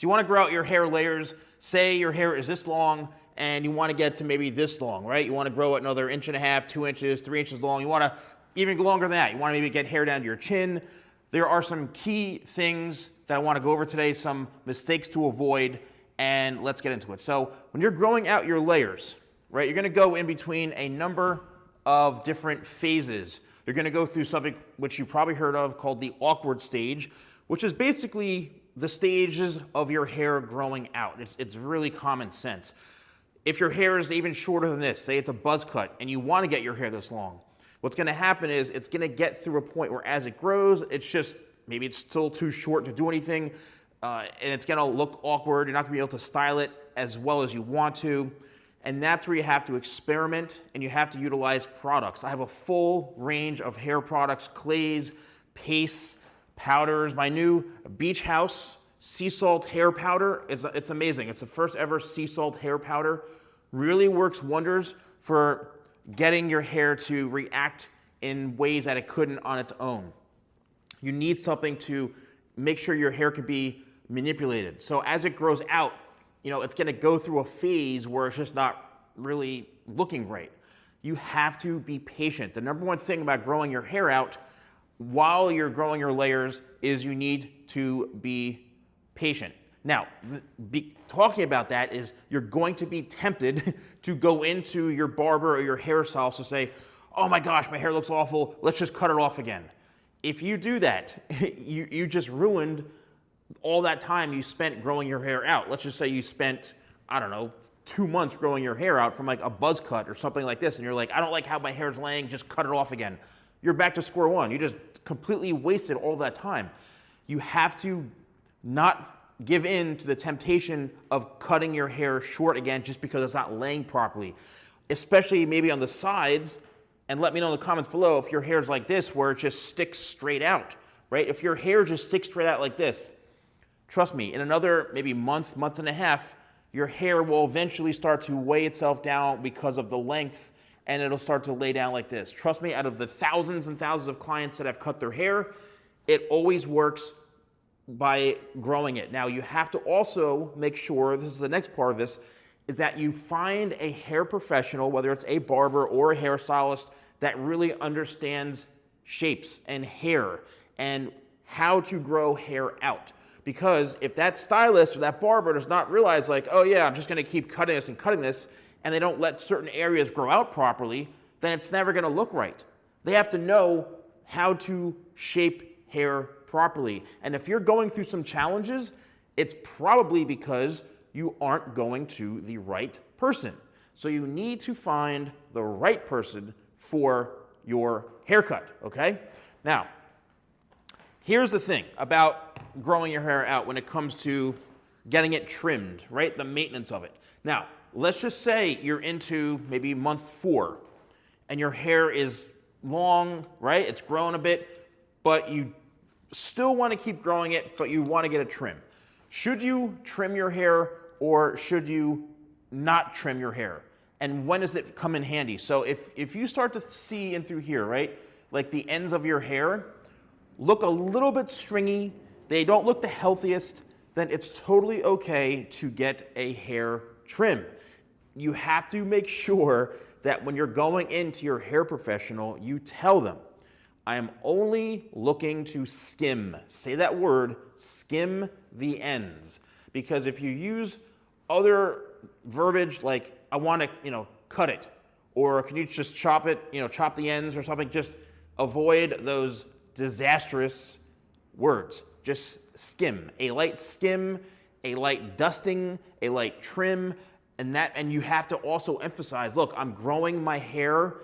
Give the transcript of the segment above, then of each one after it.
Do you want to grow out your hair layers? Say your hair is this long and you want to get to maybe this long, right? You want to grow it another 1.5 inches, 2 inches, 3 inches long. You want to even go longer than that. You want to maybe get hair down to your chin. There are some key things that I want to go over today, some mistakes to avoid, and let's get into it. So when you're growing out your layers, right, you're going to go in between a number of different phases. You're going to go through something which you've probably heard of called the awkward stage, which is basically the stages of your hair growing out. It's really common sense. If your hair is even shorter than this, say it's a buzz cut and you want to get your hair this long, what's going to happen is it's going to get through a point where as it grows, it's just, maybe it's still too short to do anything, and it's going to look awkward. You're not going to be able to style it as well as you want to. And that's where you have to experiment and you have to utilize products. I have a full range of hair products, clays, pastes, powders. My new Beach House sea salt hair powder, it's amazing. It's the first ever sea salt hair powder. Really works wonders for getting your hair to react in ways that it couldn't on its own. You need something to make sure your hair can be manipulated. So as it grows out, it's going to go through a phase where it's just not really looking great. You have to be patient. The number one thing about growing your hair out while you're growing your layers is you need to be patient. Now, talking about that is you're going to be tempted to go into your barber or your hairstylist to say, oh my gosh, my hair looks awful, let's just cut it off again. If you do that, you just ruined all that time you spent growing your hair out. Let's just say you spent, 2 months growing your hair out from like a buzz cut or something like this, and you're like, I don't like how my hair's laying, just cut it off again. You're back to square one. You just completely wasted all that time. You have to not give in to the temptation of cutting your hair short again just because it's not laying properly, especially maybe on the sides. And let me know in the comments below if your hair's like this where it just sticks straight out, right? If your hair just sticks straight out like this, trust me, in another maybe month and a half, your hair will eventually start to weigh itself down because of the length, and it'll start to lay down like this. Trust me, out of the thousands and thousands of clients that have cut their hair, it always works by growing it. Now, you have to also make sure, this is the next part of this, is that you find a hair professional, whether it's a barber or a hairstylist, that really understands shapes and hair and how to grow hair out. Because if that stylist or that barber does not realize like, oh yeah, I'm just going to keep cutting this and cutting this, and they don't let certain areas grow out properly, then it's never going to look right. They have to know how to shape hair properly. And if you're going through some challenges, it's probably because you aren't going to the right person. So you need to find the right person for your haircut, okay? Now, here's the thing about growing your hair out when it comes to getting it trimmed, right? The maintenance of it. Now, let's just say you're into maybe month 4 and your hair is long, right? It's grown a bit, but you still want to keep growing it, but you want to get a trim. Should you trim your hair or should you not trim your hair? And when does it come in handy? So if you start to see in through here, right, like the ends of your hair look a little bit stringy, they don't look the healthiest, then it's totally okay to get a hair trim. You have to make sure that when you're going into your hair professional, you tell them, I am only looking to skim, say that word, skim the ends. Because if you use other verbiage like, I want to, cut it, or can you just chop it, chop the ends or something, just avoid those disastrous words. Just skim, a light dusting, a light trim, and you have to also emphasize, look, I'm growing my hair.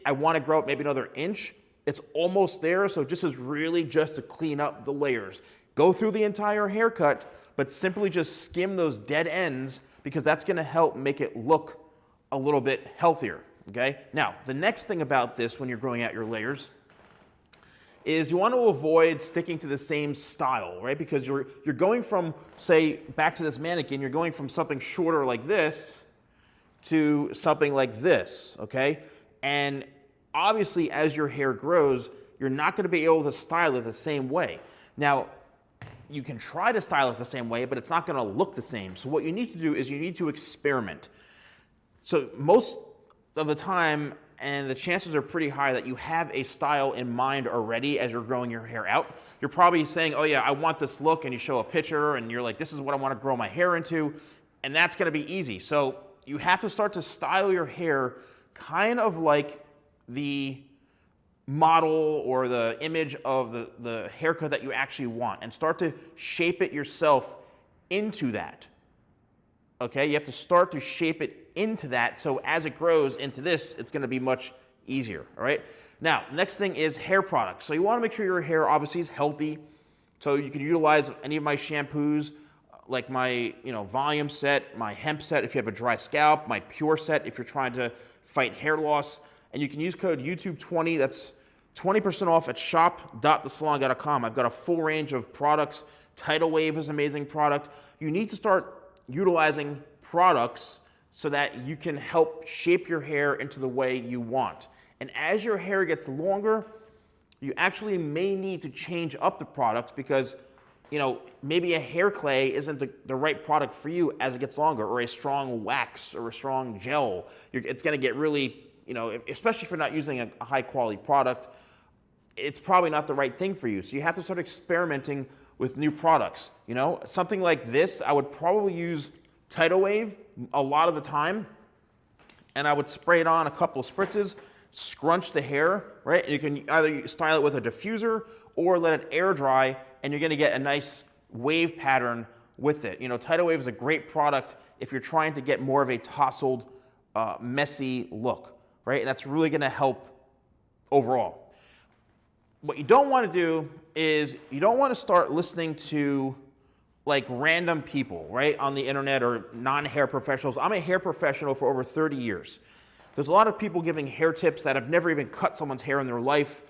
I want to grow it maybe another inch. It's almost there, so this is really just to clean up the layers. Go through the entire haircut, but simply just skim those dead ends because that's going to help make it look a little bit healthier, okay? Now, the next thing about this when you're growing out your layers is you want to avoid sticking to the same style, right? Because you're going from, say, back to this mannequin, you're going from something shorter like this to something like this, okay? And obviously, as your hair grows, you're not going to be able to style it the same way. Now, you can try to style it the same way, but it's not gonna look the same. So what you need to do is you need to experiment. So most of the time, and the chances are pretty high that you have a style in mind already as you're growing your hair out. You're probably saying, oh yeah, I want this look, and you show a picture and you're like, this is what I want to grow my hair into, and that's going to be easy. So you have to start to style your hair kind of like the model or the image of the haircut that you actually want, and start to shape it yourself into that. Okay, you have to start to shape it into that, so as it grows into this, it's gonna be much easier, all right? Now, next thing is hair products. So you wanna make sure your hair obviously is healthy, so you can utilize any of my shampoos, like my volume set, my hemp set if you have a dry scalp, my pure set if you're trying to fight hair loss, and you can use code YouTube20, that's 20% off at shop.thesalonguy.com. I've got a full range of products. Tidal Wave is an amazing product. You need to start utilizing products so that you can help shape your hair into the way you want. And as your hair gets longer, you actually may need to change up the products because, maybe a hair clay isn't the right product for you as it gets longer, or a strong wax or a strong gel. It's gonna get really, especially if you're not using a high quality product, it's probably not the right thing for you. So you have to start experimenting with new products. Something like this, I would probably use Tidal Wave a lot of the time, and I would spray it on a couple of spritzes, scrunch the hair, right? And you can either style it with a diffuser or let it air dry, and you're gonna get a nice wave pattern with it. Tidal Wave is a great product if you're trying to get more of a tousled, messy look, right? And that's really gonna help overall. What you don't wanna do is you don't wanna start listening to like random people, right, on the internet or non-hair professionals. I'm a hair professional for over 30 years. There's a lot of people giving hair tips that have never even cut someone's hair in their life.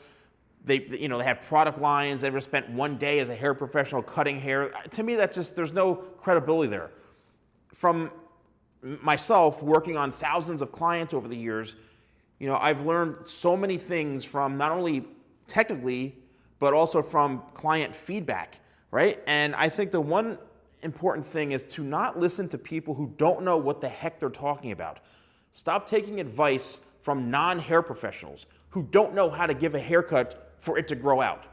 They have product lines. They've never spent one day as a hair professional cutting hair. To me, there's no credibility there. From myself working on thousands of clients over the years, I've learned so many things from not only technically, but also from client feedback. Right? And I think the one important thing is to not listen to people who don't know what the heck they're talking about. Stop taking advice from non-hair professionals who don't know how to give a haircut for it to grow out.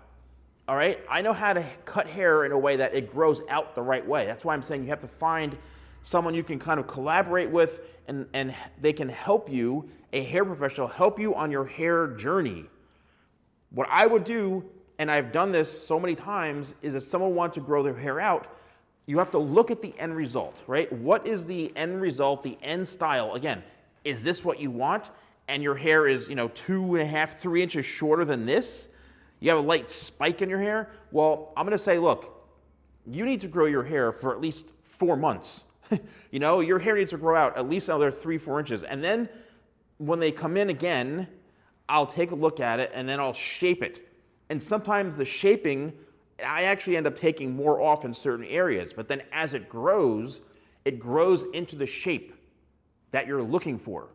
All right? I know how to cut hair in a way that it grows out the right way. That's why I'm saying you have to find someone you can kind of collaborate with, and they can help you, a hair professional, help you on your hair journey. What I would do, and I've done this so many times, is if someone wants to grow their hair out, you have to look at the end result, right? What is the end result, the end style? Again, is this what you want? And your hair is, 2.5, 3 inches shorter than this? You have a light spike in your hair? Well, I'm gonna say, look, you need to grow your hair for at least 4 months. Your hair needs to grow out at least another 3-4 inches. And then when they come in again, I'll take a look at it and then I'll shape it. And sometimes the shaping, I actually end up taking more off in certain areas, but then as it grows into the shape that you're looking for.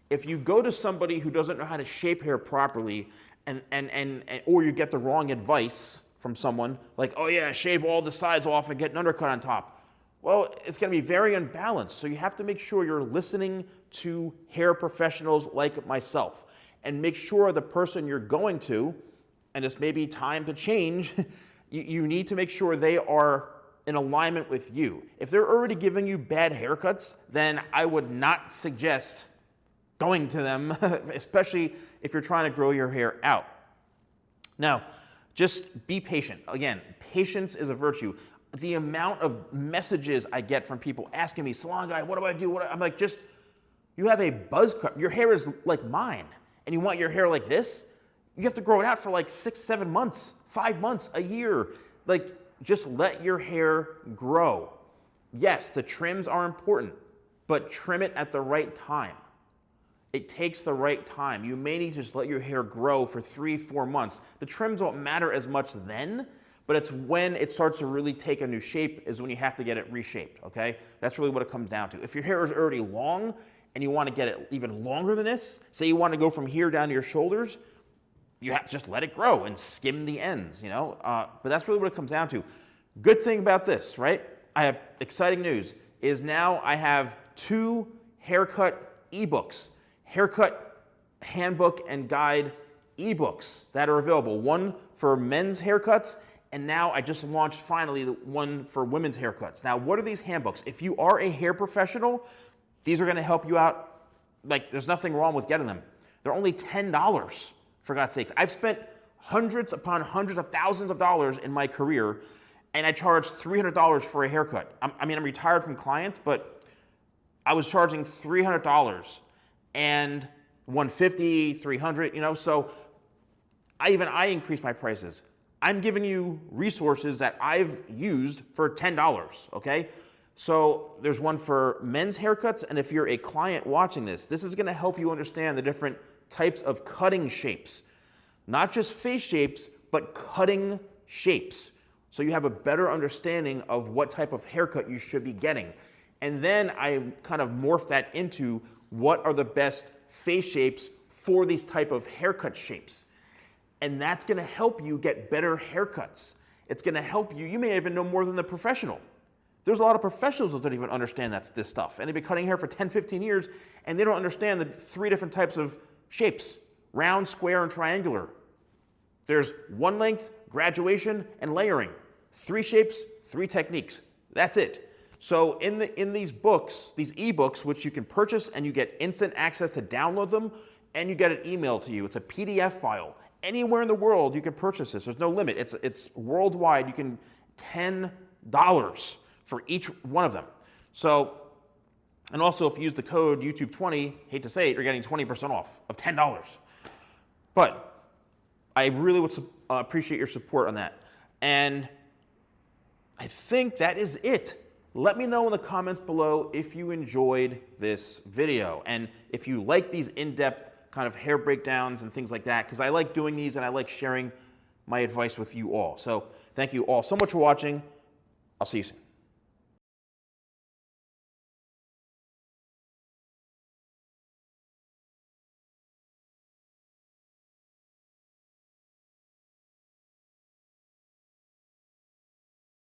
If you go to somebody who doesn't know how to shape hair properly, or you get the wrong advice from someone, like, oh yeah, shave all the sides off and get an undercut on top. Well, it's gonna be very unbalanced. So you have to make sure you're listening to hair professionals like myself, and make sure the person you're going to, and this may be time to change, you need to make sure they are in alignment with you. If they're already giving you bad haircuts, then I would not suggest going to them, especially if you're trying to grow your hair out. Now, just be patient. Again, patience is a virtue. The amount of messages I get from people asking me, Salon Guy, what do I do? I'm like, you have a buzz cut. Your hair is like mine, and you want your hair like this? You have to grow it out for like 6-7 months, 5 months, a year. Like, just let your hair grow. Yes, the trims are important, but trim it at the right time. It takes the right time. You may need to just let your hair grow for 3-4 months. The trims won't matter as much then, but it's when it starts to really take a new shape is when you have to get it reshaped, okay? That's really what it comes down to. If your hair is already long and you want to get it even longer than this, say you want to go from here down to your shoulders, you have to just let it grow and skim the ends, But that's really what it comes down to. Good thing about this, right? I have exciting news, is now I have 2 haircut ebooks, haircut handbook and guide ebooks that are available. One for men's haircuts, and now I just launched finally the one for women's haircuts. Now, what are these handbooks? If you are a hair professional, these are gonna help you out. Like, there's nothing wrong with getting them. They're only $10, for God's sakes. I've spent hundreds upon hundreds of thousands of dollars in my career, and I charge $300 for a haircut. I'm retired from clients, but I was charging $300 and $150, $300, you know, so I increased my prices. I'm giving you resources that I've used for $10, okay? So there's one for men's haircuts, and if you're a client watching this, this is gonna help you understand the different types of cutting shapes. Not just face shapes, but cutting shapes. So you have a better understanding of what type of haircut you should be getting. And then I kind of morph that into what are the best face shapes for these type of haircut shapes. And that's gonna help you get better haircuts. It's gonna help you, you may even know more than the professional. There's a lot of professionals that don't even understand this stuff. And they've been cutting hair for 10, 15 years, and they don't understand the 3 different types of shapes: round, square, and triangular. There's one length, graduation, and layering. 3 shapes, 3 techniques. That's it. So in these books, these ebooks, which you can purchase and you get instant access to download them, and you get it emailed to you. It's a PDF file. Anywhere in the world you can purchase this. There's no limit. It's worldwide. You can $10 for each one of them. So, and also if you use the code YouTube20, hate to say it, you're getting 20% off of $10. But I really would appreciate your support on that. And I think that is it. Let me know in the comments below if you enjoyed this video and if you like these in-depth kind of hair breakdowns and things like that, because I like doing these and I like sharing my advice with you all. So thank you all so much for watching. I'll see you soon.